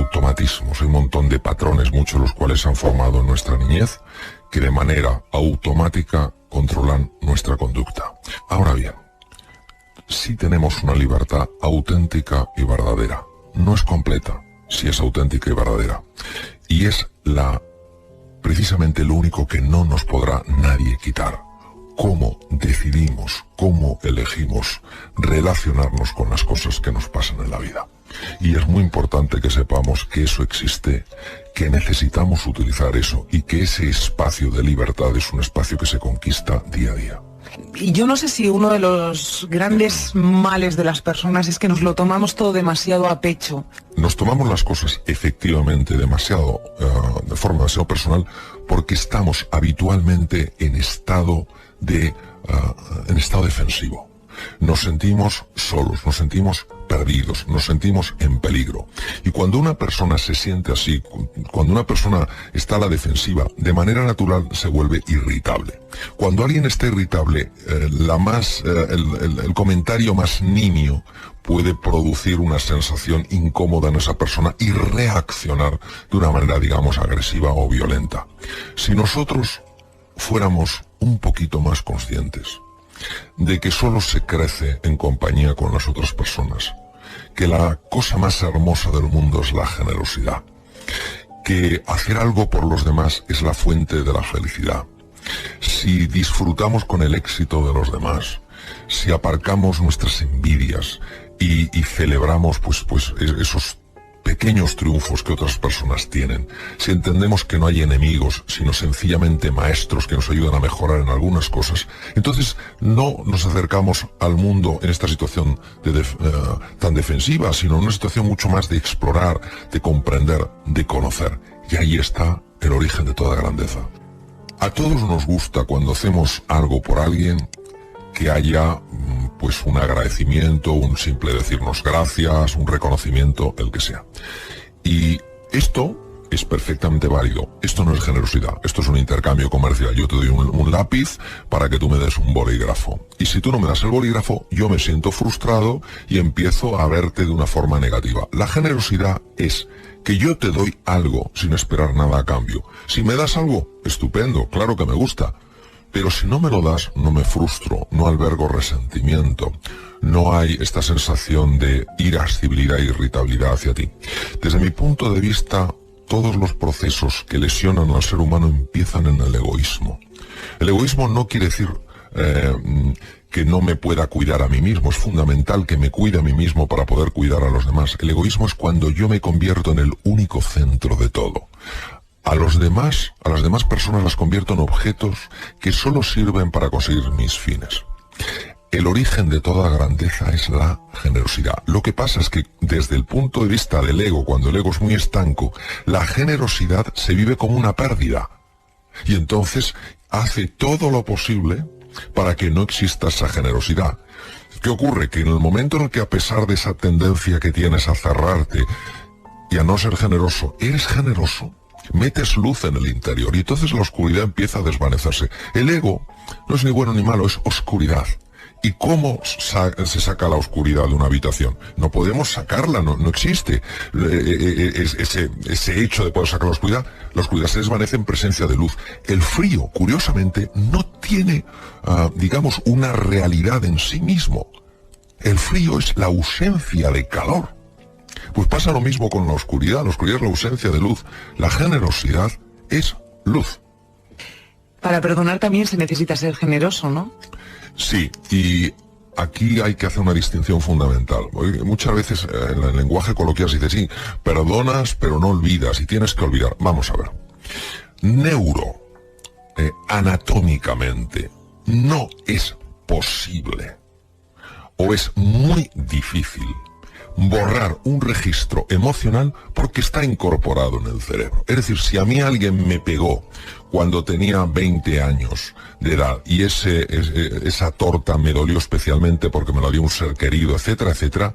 automatismos, hay un montón de patrones, muchos de los cuales se han formado en nuestra niñez, que de manera automática controlan nuestra conducta. Ahora bien, sí tenemos una libertad auténtica y verdadera. No es completa, sí es auténtica y verdadera. Y es precisamente lo único que no nos podrá nadie quitar. Cómo decidimos, cómo elegimos relacionarnos con las cosas que nos pasan en la vida. Y es muy importante que sepamos que eso existe, que necesitamos utilizar eso y que ese espacio de libertad es un espacio que se conquista día a día. Y yo no sé si uno de los grandes males de las personas es que nos lo tomamos todo demasiado a pecho. Nos tomamos las cosas efectivamente demasiado, de forma demasiado personal, porque estamos habitualmente en estado defensivo. Nos sentimos solos, nos sentimos perdidos, nos sentimos en peligro. Y cuando una persona se siente así, cuando una persona está a la defensiva, de manera natural se vuelve irritable. Cuando alguien está irritable, el comentario más nimio puede producir una sensación incómoda en esa persona y reaccionar de una manera, digamos, agresiva o violenta. Si nosotros fuéramos un poquito más conscientes de que solo se crece en compañía con las otras personas, que la cosa más hermosa del mundo es la generosidad, que hacer algo por los demás es la fuente de la felicidad. Si disfrutamos con el éxito de los demás, si aparcamos nuestras envidias y celebramos pues esos pequeños triunfos que otras personas tienen, si entendemos que no hay enemigos, sino sencillamente maestros que nos ayudan a mejorar en algunas cosas, entonces no nos acercamos al mundo en esta situación tan defensiva, sino en una situación mucho más de explorar, de comprender, de conocer. Y ahí está el origen de toda grandeza. A todos nos gusta cuando hacemos algo por alguien que haya pues un agradecimiento, un simple decirnos gracias, un reconocimiento, el que sea. Y esto es perfectamente válido. Esto no es generosidad, esto es un intercambio comercial. Yo te doy un lápiz para que tú me des un bolígrafo. Y si tú no me das el bolígrafo, yo me siento frustrado y empiezo a verte de una forma negativa. La generosidad es que yo te doy algo sin esperar nada a cambio. Si me das algo, estupendo, claro que me gusta. Pero si no me lo das, no me frustro, no albergo resentimiento, no hay esta sensación de irascibilidad e irritabilidad hacia ti. Desde mi punto de vista, todos los procesos que lesionan al ser humano empiezan en el egoísmo. El egoísmo no quiere decir que no me pueda cuidar a mí mismo, es fundamental que me cuide a mí mismo para poder cuidar a los demás. El egoísmo es cuando yo me convierto en el único centro de todo. A las demás personas las convierto en objetos que solo sirven para conseguir mis fines. El origen de toda grandeza es la generosidad. Lo que pasa es que desde el punto de vista del ego, cuando el ego es muy estanco, la generosidad se vive como una pérdida. Y entonces hace todo lo posible para que no exista esa generosidad. ¿Qué ocurre? Que en el momento en el que, a pesar de esa tendencia que tienes a cerrarte y a no ser generoso, eres generoso, metes luz en el interior y entonces la oscuridad empieza a desvanecerse. El ego no es ni bueno ni malo, es oscuridad. ¿Y cómo se saca la oscuridad de una habitación? No podemos sacarla, no existe ese hecho de poder sacar la oscuridad se desvanece en presencia de luz. El frío, curiosamente, no tiene, digamos, una realidad en sí mismo. El frío es la ausencia de calor. Pues pasa lo mismo con la oscuridad es la ausencia de luz. La generosidad es luz. Para perdonar también se necesita ser generoso, ¿no? Sí, y aquí hay que hacer una distinción fundamental. Muchas veces en el lenguaje coloquial se dice, sí, perdonas pero no olvidas y tienes que olvidar. Vamos a ver. Anatómicamente, no es posible o es muy difícil borrar un registro emocional porque está incorporado en el cerebro. Es decir, si a mí alguien me pegó cuando tenía 20 años de edad y esa torta me dolió especialmente porque me la dio un ser querido, etcétera, etcétera,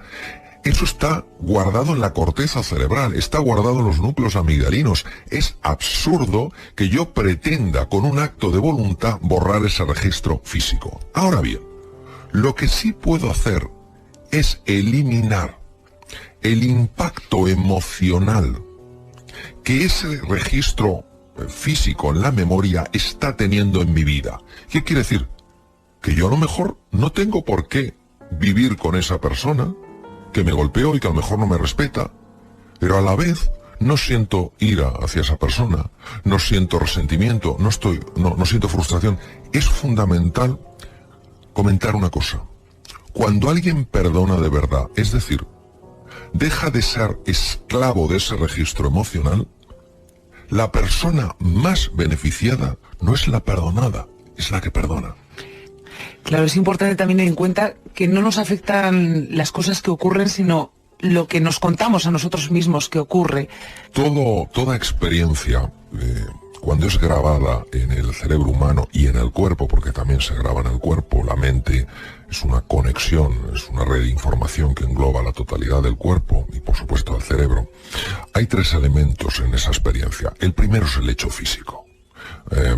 eso está guardado en la corteza cerebral, está guardado en los núcleos amigdalinos. Es absurdo que yo pretenda con un acto de voluntad borrar ese registro físico. Ahora bien, lo que sí puedo hacer es eliminar el impacto emocional que ese registro físico en la memoria está teniendo en mi vida. ¿Qué quiere decir? Que yo a lo mejor no tengo por qué vivir con esa persona que me golpeó y que a lo mejor no me respeta, pero a la vez no siento ira hacia esa persona, no siento resentimiento, no siento frustración. Es fundamental comentar una cosa. Cuando alguien perdona de verdad, es decir, deja de ser esclavo de ese registro emocional, la persona más beneficiada no es la perdonada, es la que perdona. Claro, es importante también tener en cuenta que no nos afectan las cosas que ocurren, sino lo que nos contamos a nosotros mismos que ocurre. Toda experiencia, cuando es grabada en el cerebro humano y en el cuerpo, porque también se graba en el cuerpo, la mente es una conexión, es una red de información que engloba la totalidad del cuerpo y por supuesto el cerebro. Hay 3 elementos en esa experiencia. El primero es el hecho físico.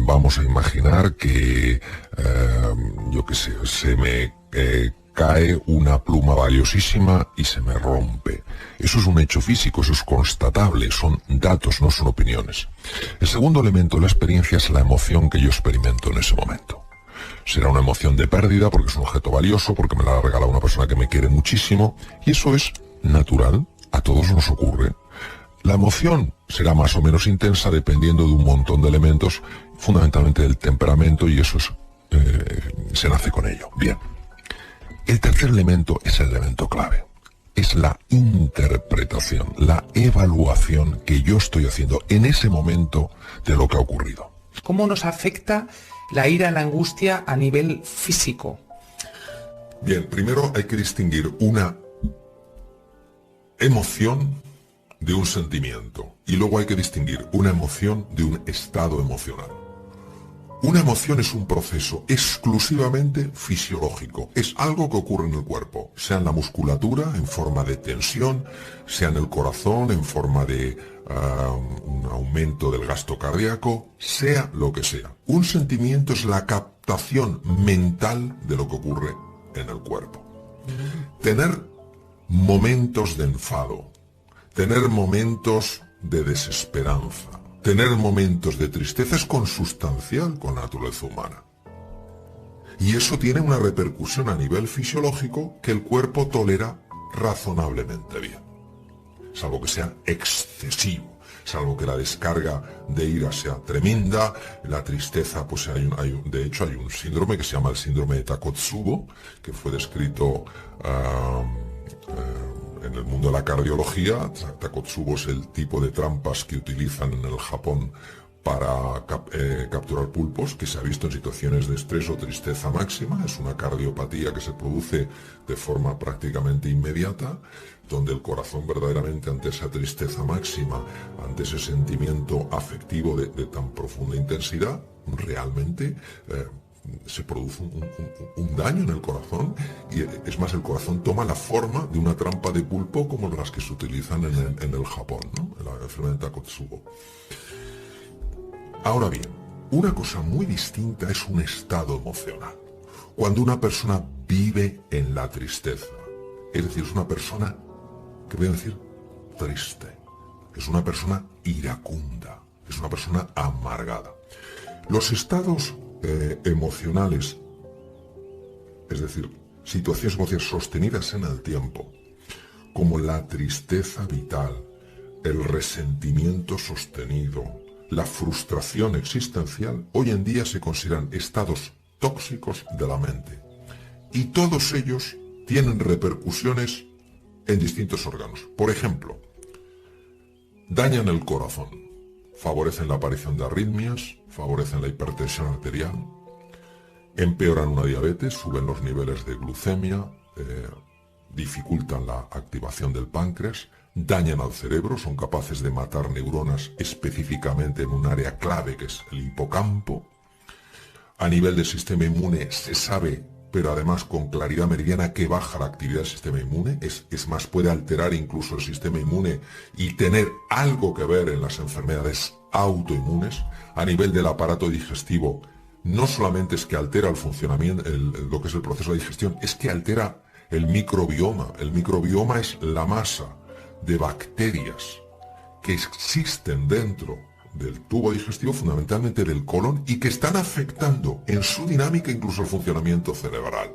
Vamos a imaginar que, yo qué sé, se me cae una pluma valiosísima y se me rompe. Eso es un hecho físico, eso es constatable, son datos, no son opiniones. El segundo elemento de la experiencia es la emoción que yo experimento en ese momento. Será una emoción de pérdida porque es un objeto valioso, porque me la ha regalado una persona que me quiere muchísimo, y eso es natural, a todos nos ocurre. La emoción será más o menos intensa dependiendo de un montón de elementos, fundamentalmente del temperamento, y eso se nace con ello. Bien. El tercer elemento es el elemento clave. Es la interpretación, la evaluación que yo estoy haciendo en ese momento de lo que ha ocurrido. ¿Cómo nos afecta la ira, la angustia a nivel físico? Bien, primero hay que distinguir una emoción de un sentimiento y luego hay que distinguir una emoción de un estado emocional. Una emoción es un proceso exclusivamente fisiológico, es algo que ocurre en el cuerpo, sea en la musculatura en forma de tensión, sea en el corazón en forma de un aumento del gasto cardíaco, sea lo que sea. Un sentimiento es la captación mental de lo que ocurre en el cuerpo. Tener momentos de enfado, tener momentos de desesperanza, tener momentos de tristeza es consustancial con la naturaleza humana. Y eso tiene una repercusión a nivel fisiológico que el cuerpo tolera razonablemente bien. Salvo que sea excesivo, salvo que la descarga de ira sea tremenda, la tristeza, pues de hecho hay un síndrome que se llama el síndrome de Takotsubo, que fue descrito en el mundo de la cardiología. Takotsubo es el tipo de trampas que utilizan en el Japón para capturar pulpos, que se ha visto en situaciones de estrés o tristeza máxima. Es una cardiopatía que se produce de forma prácticamente inmediata, donde el corazón verdaderamente ante esa tristeza máxima, ante ese sentimiento afectivo de tan profunda intensidad, realmente se produce un daño en el corazón, y es más, el corazón toma la forma de una trampa de pulpo como las que se utilizan en el Japón, ¿no? En la enfermedad de Takotsubo. Ahora bien, una cosa muy distinta es un estado emocional. Cuando una persona vive en la tristeza, es decir, es una persona, ¿qué voy a decir? Triste. Es una persona iracunda, es una persona amargada. Los estados emocionales, es decir, situaciones emocionales sostenidas en el tiempo, como la tristeza vital, el resentimiento sostenido, la frustración existencial, hoy en día se consideran estados tóxicos de la mente. Y todos ellos tienen repercusiones en distintos órganos. Por ejemplo, dañan el corazón, favorecen la aparición de arritmias, favorecen la hipertensión arterial, empeoran una diabetes, suben los niveles de glucemia, dificultan la activación del páncreas, dañan al cerebro, son capaces de matar neuronas específicamente en un área clave que es el hipocampo. A nivel del sistema inmune se sabe, pero además con claridad meridiana, que baja la actividad del sistema inmune, es más, puede alterar incluso el sistema inmune y tener algo que ver en las enfermedades autoinmunes. A nivel del aparato digestivo, no solamente es que altera el funcionamiento, lo que es el proceso de digestión, es que altera el microbioma. El microbioma es la masa de bacterias que existen dentro del tubo digestivo, fundamentalmente del colon, y que están afectando en su dinámica incluso el funcionamiento cerebral.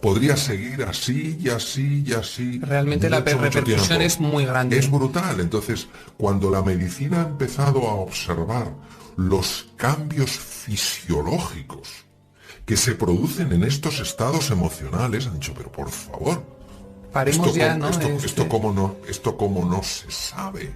Podría seguir así y así y así. Realmente la repercusión es muy grande. Es brutal. Entonces, cuando la medicina ha empezado a observar los cambios fisiológicos que se producen en estos estados emocionales, han dicho, pero por favor, paremos ya, ¿no? Esto como no se sabe.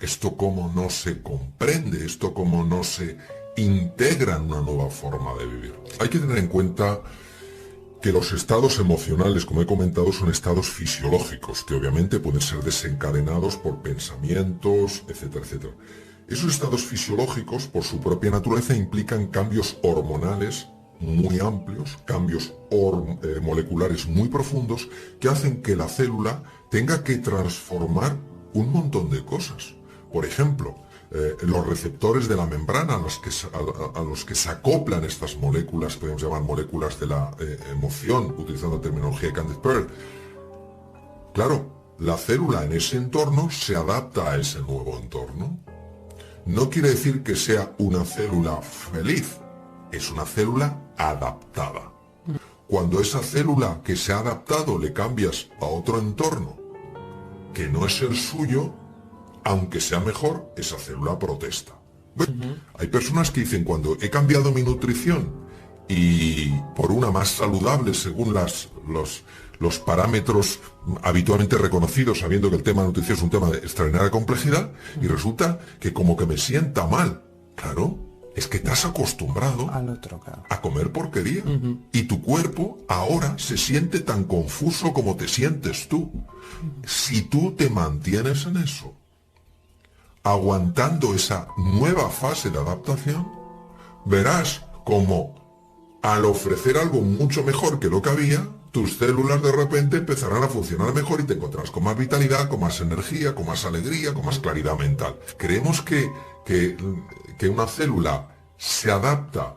Esto como no se comprende, esto como no se integra en una nueva forma de vivir. Hay que tener en cuenta que los estados emocionales, como he comentado, son estados fisiológicos, que obviamente pueden ser desencadenados por pensamientos, etcétera, etcétera. Esos estados fisiológicos, por su propia naturaleza, implican cambios hormonales muy amplios, cambios moleculares muy profundos, que hacen que la célula tenga que transformar un montón de cosas. Por ejemplo, los receptores de la membrana a los que se acoplan estas moléculas, podemos llamar moléculas de la emoción, utilizando la terminología de Candice Pert. Claro, la célula en ese entorno se adapta a ese nuevo entorno. No quiere decir que sea una célula feliz, es una célula adaptada. Cuando esa célula que se ha adaptado le cambias a otro entorno que no es el suyo, aunque sea mejor, esa célula protesta. Bueno, hay personas que dicen, cuando he cambiado mi nutrición y por una más saludable según los parámetros habitualmente reconocidos, sabiendo que el tema de nutrición es un tema de extraordinaria complejidad, y resulta que como que me sienta mal. Claro, es que te has acostumbrado al otro, claro, a comer porquería. Y tu cuerpo ahora se siente tan confuso como te sientes tú. Si tú te mantienes en eso, aguantando esa nueva fase de adaptación, verás como al ofrecer algo mucho mejor que lo que había, tus células de repente empezarán a funcionar mejor y te encontrarás con más vitalidad, con más energía, con más alegría, con más claridad mental. Creemos que una célula se adapta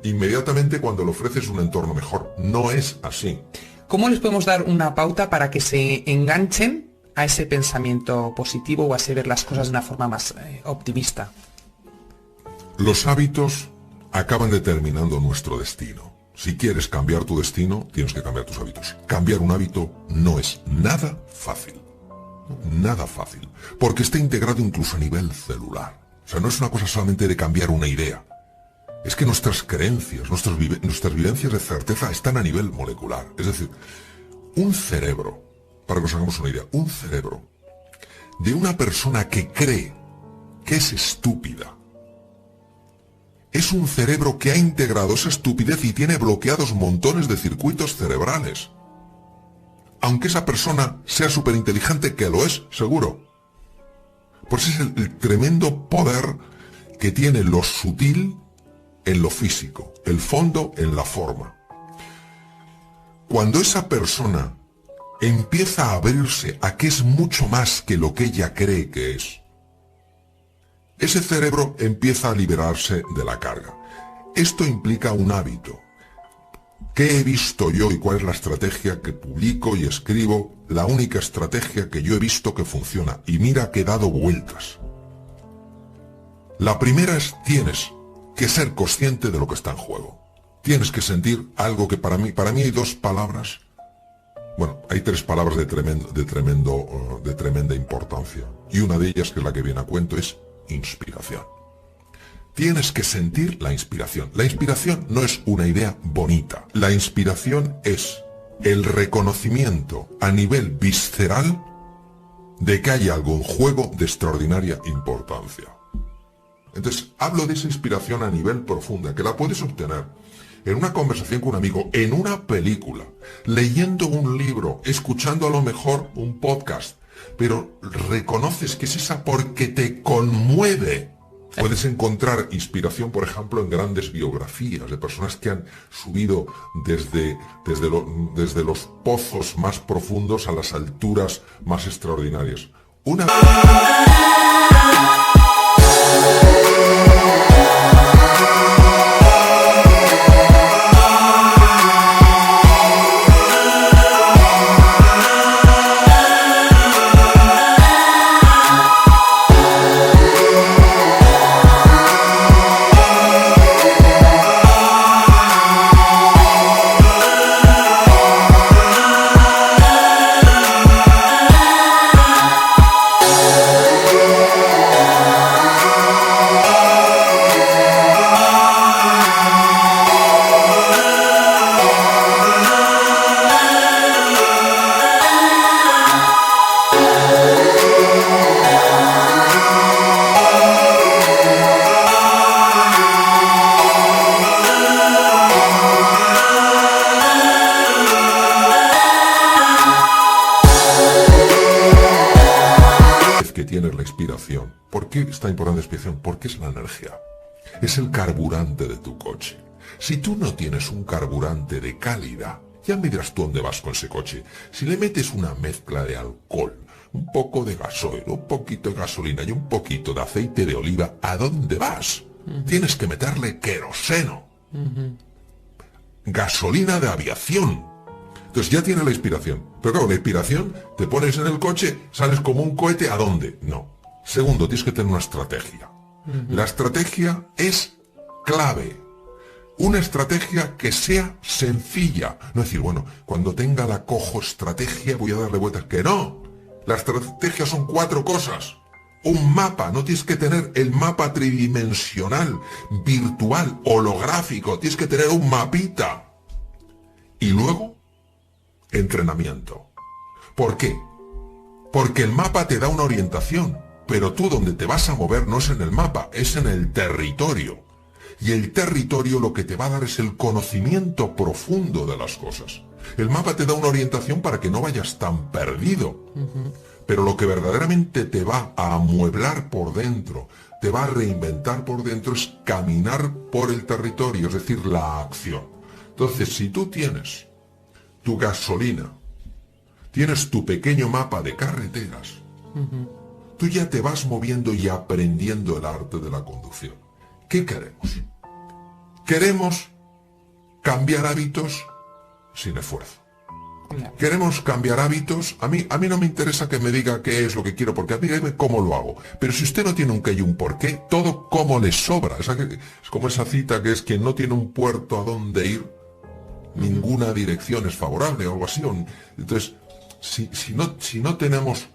inmediatamente cuando le ofreces un entorno mejor. No es así. ¿Cómo les podemos dar una pauta para que se enganchen a ese pensamiento positivo o a ese ver las cosas de una forma más optimista? Los hábitos acaban determinando nuestro destino. Si quieres cambiar tu destino, tienes que cambiar tus hábitos. Cambiar un hábito no es nada fácil. Nada fácil. Porque está integrado incluso a nivel celular. O sea, no es una cosa solamente de cambiar una idea. Es que nuestras creencias, nuestras vivencias de certeza están a nivel molecular. Es decir, un cerebro, para que nos hagamos una idea, un cerebro de una persona que cree que es estúpida, es un cerebro que ha integrado esa estupidez y tiene bloqueados montones de circuitos cerebrales. Aunque esa persona sea súper inteligente, que lo es, seguro. Pues es el tremendo poder que tiene lo sutil en lo físico, el fondo en la forma. Cuando esa persona empieza a abrirse a que es mucho más que lo que ella cree que es, ese cerebro empieza a liberarse de la carga. Esto implica un hábito. ¿Qué he visto yo y cuál es la estrategia que publico y escribo? La única estrategia que yo he visto que funciona. Y mira que he dado vueltas. La primera es, tienes que ser consciente de lo que está en juego. Tienes que sentir algo que para mí hay dos palabras Bueno, hay 3 palabras de tremenda importancia. Y una de ellas, que es la que viene a cuento, es inspiración. Tienes que sentir la inspiración. La inspiración no es una idea bonita. La inspiración es el reconocimiento a nivel visceral de que hay algo en juego de extraordinaria importancia. Entonces, hablo de esa inspiración a nivel profunda, que la puedes obtener en una conversación con un amigo, en una película, leyendo un libro, escuchando a lo mejor un podcast, pero reconoces que es esa porque te conmueve. Puedes encontrar inspiración, por ejemplo, en grandes biografías de personas que han subido desde los pozos más profundos a las alturas más extraordinarias. Tienes la inspiración. ¿Por qué está importante la inspiración? Porque es la energía. Es el carburante de tu coche. Si tú no tienes un carburante de calidad, ya me dirás tú dónde vas con ese coche. Si le metes una mezcla de alcohol, un poco de gasoil, un poquito de gasolina y un poquito de aceite de oliva, ¿a dónde vas? Tienes que meterle queroseno. Gasolina de aviación. Entonces ya tienes la inspiración. Pero claro, la inspiración, te pones en el coche, sales como un cohete, ¿a dónde? No. Segundo, tienes que tener una estrategia. La estrategia es clave. Una estrategia que sea sencilla. No decir, bueno, cuando tenga la cojo estrategia voy a darle vueltas. Que no. La estrategia son 4 cosas. Un mapa. No tienes que tener el mapa tridimensional, virtual, holográfico. Tienes que tener un mapita. Y luego, entrenamiento. ¿Por qué? Porque el mapa te da una orientación, pero tú donde te vas a mover no es en el mapa, es en el territorio. Y el territorio lo que te va a dar es el conocimiento profundo de las cosas. El mapa te da una orientación para que no vayas tan perdido. Pero lo que verdaderamente te va a amueblar por dentro, te va a reinventar por dentro, es caminar por el territorio, es decir, la acción. Entonces, si tú tienes tu gasolina, tienes tu pequeño mapa de carreteras, tú ya te vas moviendo y aprendiendo el arte de la conducción. ¿Qué queremos? Queremos cambiar hábitos sin esfuerzo. Queremos cambiar hábitos. A mí no me interesa que me diga qué es lo que quiero, porque a mí dígame cómo lo hago. Pero si usted no tiene un qué y un por qué, todo cómo le sobra. Es como esa cita que es: quien no tiene un puerto a dónde ir, ninguna dirección es favorable, o algo así. Entonces, si no tenemos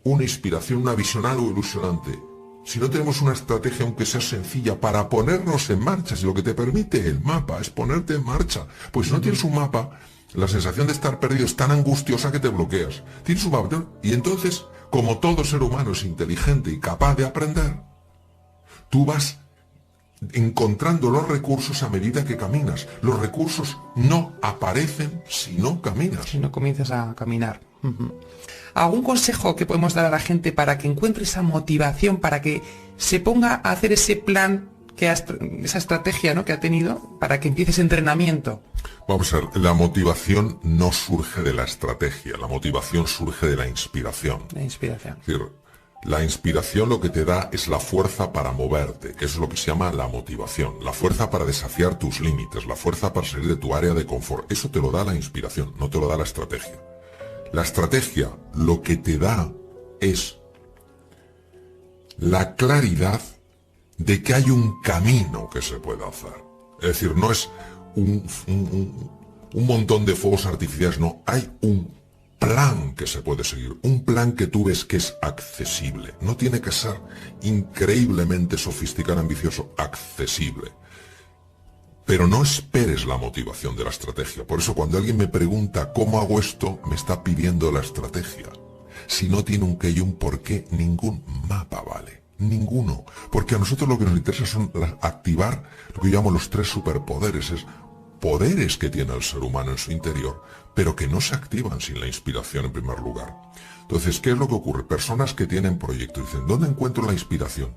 una inspiración, una visión algo ilusionante, si no tenemos una estrategia, aunque sea sencilla, para ponernos en marcha, si lo que te permite el mapa es ponerte en marcha, pues si no tienes un mapa, la sensación de estar perdido es tan angustiosa que te bloqueas. Tienes un mapa, y entonces, como todo ser humano es inteligente y capaz de aprender, tú vas encontrando los recursos a medida que caminas. Los recursos no aparecen si no caminas. Si no comienzas a caminar. ¿Algún consejo que podemos dar a la gente para que encuentre esa motivación, para que se ponga a hacer ese plan, esa estrategia, ¿no?, que ha tenido, para que empiece ese entrenamiento? Vamos a ver, la motivación no surge de la estrategia, la motivación surge de la inspiración. La inspiración. Es decir, la inspiración lo que te da es la fuerza para moverte, que es lo que se llama la motivación, la fuerza para desafiar tus límites, la fuerza para salir de tu área de confort. Eso te lo da la inspiración, no te lo da la estrategia. La estrategia lo que te da es la claridad de que hay un camino que se puede hacer. Es decir, no es un montón de fuegos artificiales, no, hay un plan que se puede seguir, un plan que tú ves que es accesible. No tiene que ser increíblemente sofisticado, ambicioso, accesible. Pero no esperes la motivación de la estrategia. Por eso cuando alguien me pregunta cómo hago esto, me está pidiendo la estrategia. Si no tiene un qué y un por qué, ningún mapa vale. Ninguno. Porque a nosotros lo que nos interesa son activar lo que yo llamo los 3 superpoderes. Es poderes que tiene el ser humano en su interior, pero que no se activan sin la inspiración en primer lugar. Entonces, ¿qué es lo que ocurre? Personas que tienen proyectos dicen, ¿dónde encuentro la inspiración?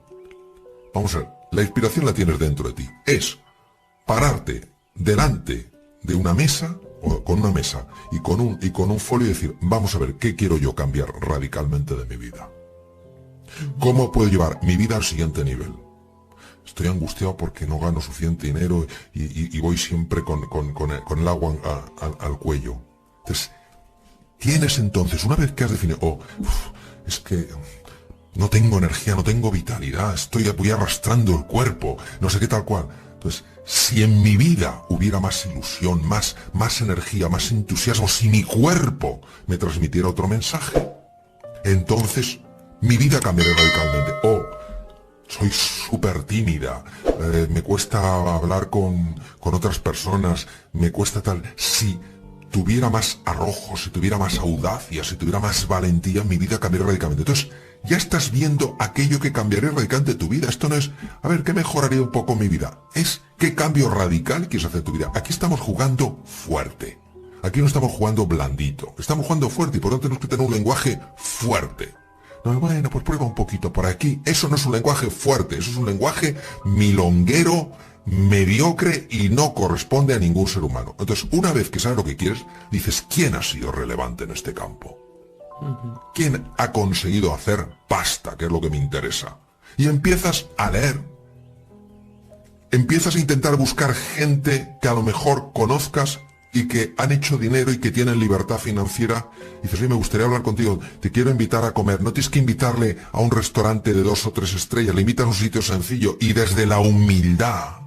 Vamos a ver, la inspiración la tienes dentro de ti. Es pararte delante de una mesa, o con una mesa, y con un folio y decir, vamos a ver, ¿qué quiero yo cambiar radicalmente de mi vida? ¿Cómo puedo llevar mi vida al siguiente nivel? Estoy angustiado porque no gano suficiente dinero y voy siempre con el agua al cuello. Entonces, tienes entonces, una vez que has definido, es que no tengo energía, no tengo vitalidad, voy arrastrando el cuerpo, no sé qué tal cual. Entonces, si en mi vida hubiera más ilusión, más energía, más entusiasmo, si mi cuerpo me transmitiera otro mensaje, entonces mi vida cambiaría radicalmente. Soy súper tímida, me cuesta hablar con otras personas, me cuesta tal. Si tuviera más arrojo, si tuviera más audacia, si tuviera más valentía, mi vida cambiaría radicalmente. Entonces, ya estás viendo aquello que cambiaría radicalmente tu vida. Esto no es, a ver, ¿qué mejoraría un poco mi vida? Es, ¿qué cambio radical quieres hacer en tu vida? Aquí estamos jugando fuerte. Aquí no estamos jugando blandito. Estamos jugando fuerte y por lo tanto tenemos que tener un lenguaje fuerte. No, bueno, pues prueba un poquito por aquí. Eso no es un lenguaje fuerte, eso es un lenguaje milonguero, mediocre y no corresponde a ningún ser humano. Entonces, una vez que sabes lo que quieres, dices, ¿quién ha sido relevante en este campo? ¿Quién ha conseguido hacer pasta, que es lo que me interesa? Y empiezas a leer. Empiezas a intentar buscar gente que a lo mejor conozcas y que han hecho dinero y que tienen libertad financiera. Y dices, oye, me gustaría hablar contigo, te quiero invitar a comer. No tienes que invitarle a un restaurante de 2 o 3 estrellas, le invitas a un sitio sencillo y desde la humildad,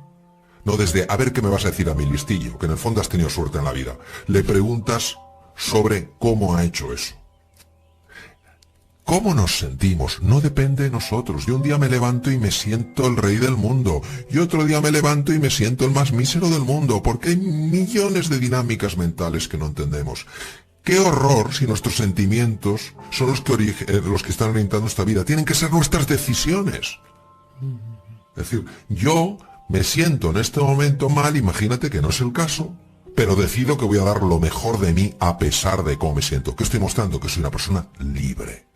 no desde, a ver qué me vas a decir a mi listillo, que en el fondo has tenido suerte en la vida, le preguntas sobre cómo ha hecho eso. ¿Cómo nos sentimos? No depende de nosotros. Yo un día me levanto y me siento el rey del mundo. Y otro día me levanto y me siento el más mísero del mundo, porque hay millones de dinámicas mentales que no entendemos. ¡Qué horror si nuestros sentimientos son los que están orientando nuestra vida! Tienen que ser nuestras decisiones. Es decir, yo me siento en este momento mal, imagínate que no es el caso, pero decido que voy a dar lo mejor de mí a pesar de cómo me siento. ¿Qué estoy mostrando? Que soy una persona libre.